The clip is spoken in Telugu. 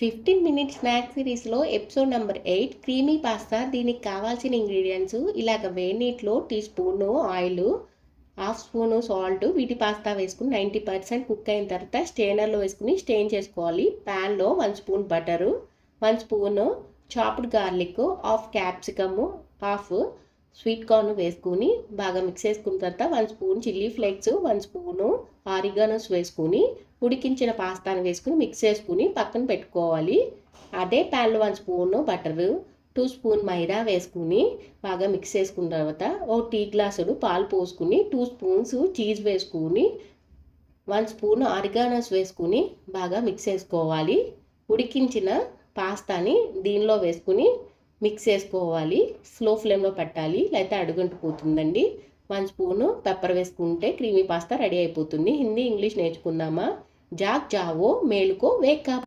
15 మినిట్ స్నాక్ సిరీస్లో ఎపిసోడ్ నెంబర్ 8 క్రీమీ పాస్తా. దీనికి కావాల్సిన ఇంగ్రీడియంట్స్ ఇలాగ వేడి నీటిలో teaspoon oil, half spoon salt, వీటి పాస్తా వేసుకుని 90% కుక్ అయిన తర్వాత స్టెయినర్లో వేసుకుని స్టెయిన్ చేసుకోవాలి. ప్యాన్లో 1 spoon butter, 1 spoon chopped garlic, half capsicum, half sweet corn వేసుకుని బాగా మిక్స్ చేసుకున్న తర్వాత 1 స్పూన్ చిల్లీ ఫ్లేక్స్, 1 స్పూను ఆరిగానోస్ వేసుకుని ఉడికించిన పాస్తాను వేసుకుని మిక్స్ చేసుకుని పక్కన పెట్టుకోవాలి. అదే ప్యాన్లో 1 స్పూను బటరు, 2 స్పూన్ మైదా వేసుకుని బాగా మిక్స్ చేసుకున్న తర్వాత ఓ టీ గ్లాసుడు పాలు పోసుకుని 2 స్పూన్స్ చీజ్ వేసుకుని 1 స్పూన్ ఆరిగానోస్ వేసుకుని బాగా మిక్స్ చేసుకోవాలి. ఉడికించిన పాస్తాని దీనిలో వేసుకుని మిక్స్ చేసుకోవాలి. స్లో ఫ్లేమ్లో పెట్టాలి, లేకపోతే అడుగంటిపోతుందండి. 1 స్పూను పెప్పర్ వేసుకుంటే క్రీమీ పాస్తా రెడీ అయిపోతుంది. హిందీ ఇంగ్లీష్ నేర్చుకుందామా? జాగ్ జావో మేలుకో వేక్ అప్.